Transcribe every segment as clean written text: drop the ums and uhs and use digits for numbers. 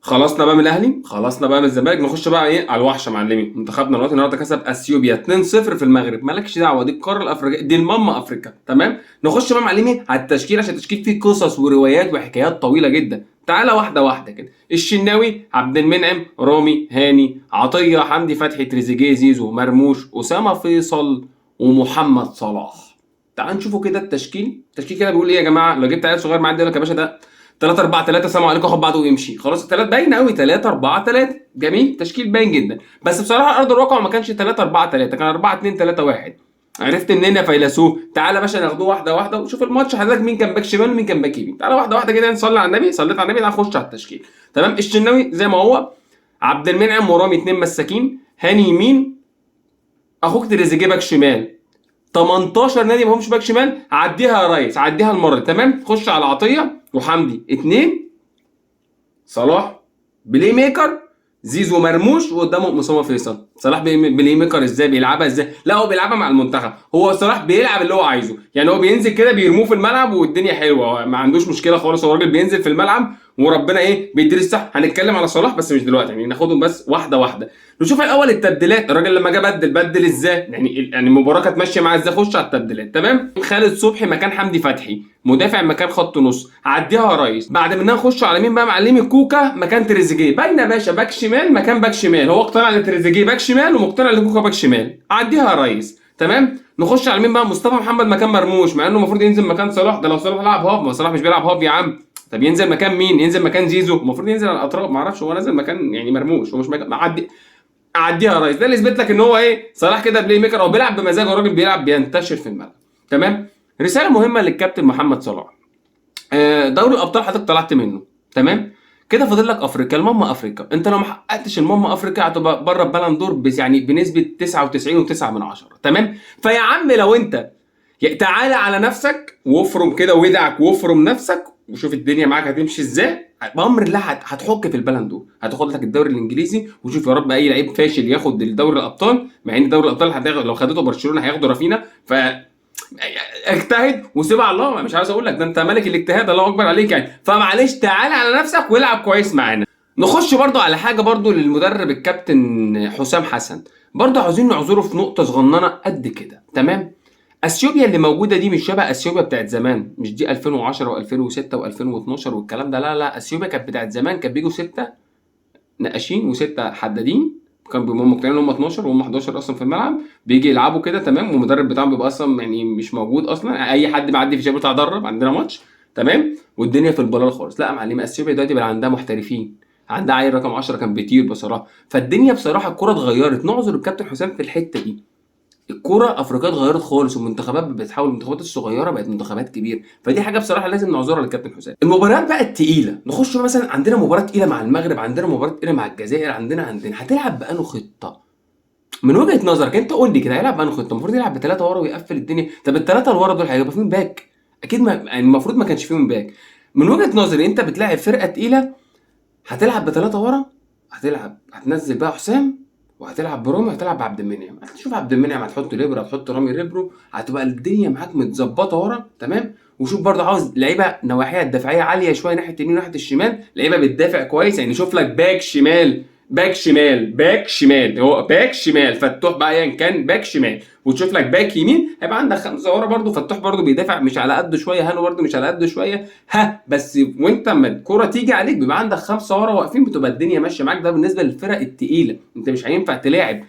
خلصنا بقى من الاهلي، خلصنا بقى من الزمالك، نخش بقى ايه على الوحش يا معلمي. منتخبنا دلوقتي النهارده كسب اثيوبيا 2-0 في المغرب. مالكش دعوه، دي القاره الافريقيه، دي الماما افريكا. تمام. نخش بقى يا معلمي على التشكيل، عشان التشكيل فيه قصص وروايات وحكايات طويله جدا. تعالى واحده واحده كده. الشناوي، عبد المنعم، رامي، هاني، عطيه، حمدي فتحي، تريزيجيه، زيزو، مرموش، اسامه فيصل، ومحمد صلاح. تعال نشوفوا كده التشكيل كده بيقول ايه يا جماعه. لو جبت عيل صغير معاك يقول لك يا باشا ده 3 4 3، سلام عليكم، خد بعضه ويمشي خلاص. الثلاث باين قوي، 3 4 3 جميل، تشكيل باين جدا. بس بصراحه على ارض الواقع ما كانش 3 4 3، كان 4 2 3 1. عرفت منين يا فيلسوف؟ تعالى يا باشا ناخدوه واحده واحده وشوف الماتش حضرتك، مين كان باك شمال ومين كان باك يمين. تعالى واحده واحده كده، نصلي على النبي. صليت على النبي، تعالى نخش على التشكيل. تمام. الشناوي زي ما هو، عبد المنعم ورامي اتنين مساكين، هاني يمين، اخوك تريزيجيه باك شمال. 18 نادي ما همش باك شمال، عديها يا ريس، عديها المره دي. تمام. خش على عطيه وحمدي اتنين، صلاح بلاي ميكر، زيزو مرموش، وقدامه اسامه فيصل. صلاح بلاي ميكر ازاي؟ بيلعبها ازاي؟ لا هو بيلعبها مع المنتخب. هو صلاح بيلعب اللي هو عايزه، يعني هو بينزل كده بيرموه في الملعب والدنيا حلوه، هو ما عندوش مشكله خالص. هو راجل بينزل في الملعب وربنا ايه بيدير الصح. هنتكلم على صلاح بس مش دلوقتي، يعني ناخدهم بس واحده واحده. نشوف الاول التبديلات. الراجل لما جه بدل ازاي؟ يعني المباراه كانت ماشيه معاه ازاي؟ خش على التبديلات. تمام. خالد صبحي مكان حمدي فتحي، مدافع مكان خط نص، عديها يا ريس. بعد منها نخش على مين بقى معلمي؟ كوكا مكان تريزيجيه. باينه يا باشا، باك شمال مكان باك شمال. هو اقتنع ان تريزيجيه باك شمال ومقتنع ان كوكا باك شمال، عديها يا ريس. تمام. نخش على مين بقى؟ مصطفى محمد مكان مرموش، مع انه المفروض ينزل مكان صلاح. ده لو صلاح لعب هاف، ما صلاح مش بيلعب هاف يا عم. طب ينزل مكان مين؟ ينزل مكان زيزو، المفروض ينزل على الاطراف. ما اعرفش هو نازل مكان يعني مرموش، هو مش مكان معدي. اعديها يا ريس. ده اللي يثبت لك ان هو ايه، صلاح كده بلاي ميكر او بيلعب بمزاجه، الراجل بيلعب بينتشر في الملعب. تمام. رساله مهمه للكابتن محمد صلاح. دوري الابطال حضرتك طلعت منه. تمام. كده فاضل لك افريقيا، الماما افريقيا. انت لو ما حققتش الماما افريقيا هتبقى بره البالون دور يعني بنسبه 99.9. تمام. فيا عم لو انت تعالى على نفسك وافرم كده ودعك وافرم نفسك وشوف الدنيا معاك هتمشي ازاي. بامر الله هتحك في البالون دور، هتاخد لك الدوري الانجليزي. وشوف يا رب اي لعيب فاشل ياخد الدوري الابطال، مع ان دوري الابطال لو خدته برشلونه هياخدوا رافينا. اجتهد وسيب على الله. مش عايز اقول لك ده انت ملك الاجتهاد، الله اكبر عليك يعني. فمعلش تعالى على نفسك والعب كويس معانا. نخش برضو على حاجه برضو للمدرب الكابتن حسام حسن. برضو عاوزين نعذره في نقطه صغننه قد كده. تمام. اثيوبيا اللي موجوده دي مش شبه اثيوبيا بتاعت زمان، مش دي 2010 و2006 و2012 والكلام ده. لا لا، اثيوبيا كانت بتاعت زمان، كانت بيجوا سته نقاشين وسته حدادين، كانوا بيبقوا مقتنعين ان هم 12 وهم 11 اصلا في الملعب، بيجي يلعبوا كده. تمام. والمدرب بتاعهم بيبقى اصلا يعني مش موجود اصلا، اي حد معدي في الشارع بتاع درب عندنا ماتش. تمام. والدنيا في البلال خالص. لا يا معلم، اثيوبيا دلوقتي بقى عندها محترفين، عندها عيل رقم 10 كان بيطير بصراحه. فالدنيا بصراحه الكوره اتغيرت. نعذر الكابتن حسام في الحته دي. الكرة الافريقيه اتغيرت خالص، والمنتخبات بتتحول، المنتخبات الصغيره بقت منتخبات كبيره. فدي حاجه بصراحه لازم نعذرها للكابتن حسام. المباريات بقى التقيله، نخش مثلا عندنا مباراه تقيله مع المغرب، عندنا مباراه تقيله مع الجزائر، عندنا هتلعب بانه خطه من وجهه نظرك انت؟ قول لي كده، هيلعب بانه خطه؟ المفروض يلعب بثلاثه ورا ويقفل الدنيا. طب الثلاثه اللي ورا دول هيبقى فيهم باك؟ اكيد ما يعني المفروض ما كانش فيهم باك. من وجهه نظري انت بتلاعب فرقه تقيله، هتلعب بثلاثه ورا، هتنزل بقى حسام، وهتلعب برامي، وهتلعب بعبد المنعم. هتشوف عبد المنعم هتحط ليبرو، هتحط رامي ريبرو، هتبقى الدنيا معاك متظبطه ورا. تمام. وشوف برضه عاوز لعيبه نواحيها الدفاعيه عاليه شويه، ناحيه اليمين وناحيه الشمال، لعيبه بتدافع كويس. يعني شوف لك باك شمال، باك شمال، هو باك شمال فتوح بقى ايا كان باك شمال. وتشوف لك باك يمين، هيبقى عندك خمسه ورا برضه. فتوح برضه بيدافع مش على قده شويه، هانو برضه مش على قده شويه. بس وانت اما الكوره تيجي عليك بيبقى عندك خمسه ورا واقفين، بتبقى الدنيا ماشيه معاك. ده بالنسبه للفرق التقيله. انت مش هينفع تلاعب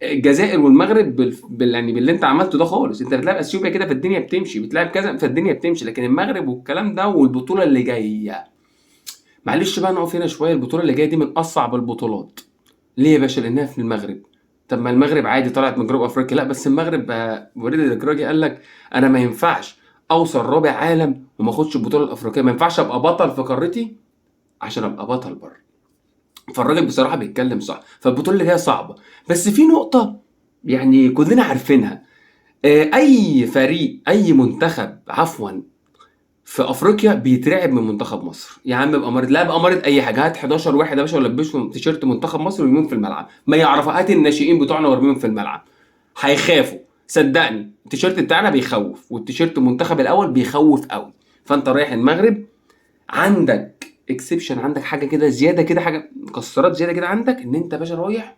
الجزائر والمغرب يعني باللي انت عملته ده خالص. انت بتلعب اثيوبيا كده فالدنيا بتمشي، بتلعب كذا فالدنيا بتمشي. لكن المغرب والكلام ده والبطوله اللي جايه، معلش بقى نقف هنا شويه. البطوله اللي جايه دي من اصعب البطولات. ليه يا باشا؟ لانها في المغرب. طب ما المغرب عادي طلعت من جنوب افريقيا. لا بس المغرب بقى وليد الدراجي قال لك انا ما ينفعش اوصل رابع عالم وما اخدش البطوله الافريقيه، ما ينفعش ابقى بطل في قارتي عشان ابقى بطل بره. فالراجل بصراحه بيتكلم صح. فالبطوله اللي جايه صعبه. بس في نقطه يعني كلنا عارفينها. اي فريق، اي منتخب عفوا، في افريقيا بيترعب من منتخب مصر. يا عم ابقى مريض، لا ابقى مريض اي حاجه. هات 11 واحد يا باشا ولبسهم تيشيرت منتخب مصر ويرميهم في الملعب، ما يعرفوا. هات الناشئين بتوعنا وارميهم في الملعب، هيخافوا. صدقني التيشيرت بتاعنا بيخوف، والتيشيرت المنتخب الاول بيخوف قوي. فانت رايح المغرب، عندك اكسبشن عندك، حاجه كده زياده كده، حاجه مكسرات زياده كده عندك، ان انت يا باشا رايح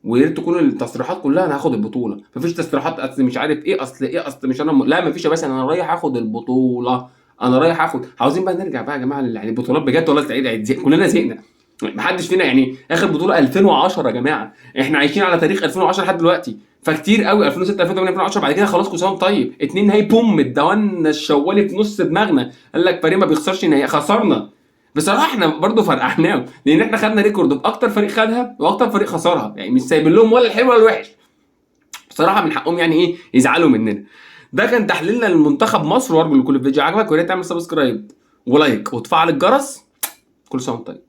ويا ريت تكون التصريحات كلها انا هاخد البطوله. مفيش تصريحات اصل مش عارف ايه، اصل ايه، اصل مش انا لا مفيش يا باشا، انا رايح اخد البطوله، انا رايح اخد. عاوزين بقى نرجع بقى يا جماعه يعني البطولات بجد والله سعيد زهق، كلنا زهقنا. محدش فينا يعني اخر بطوله 2010 يا جماعه، احنا عايشين على تاريخ 2010 لحد دلوقتي، فكتير قوي 2006 2008 2010 بعد كده خلاص كل سنه وأنت طيب. اتنين نهائي بوم الدوان الشوالي في نص دماغنا، قال لك فريق ما بيخسرش نهائي، خسرنا. بصراحه احنا برضو فرقعناهم، لان احنا خدنا ريكورد باكتر فريق خدها واكتر فريق خسرها، يعني مش سايبين لهم ولا الحلو ولا الوحش. بصراحه من حقهم يعني ايه يزعلوا مننا. ده كان تحليلنا للمنتخب مصر، وارجو لكل فيديو عجبك ويا ريت تعمل سبسكرايب ولايك وتفعل الجرس. كل سنه وانت طيب.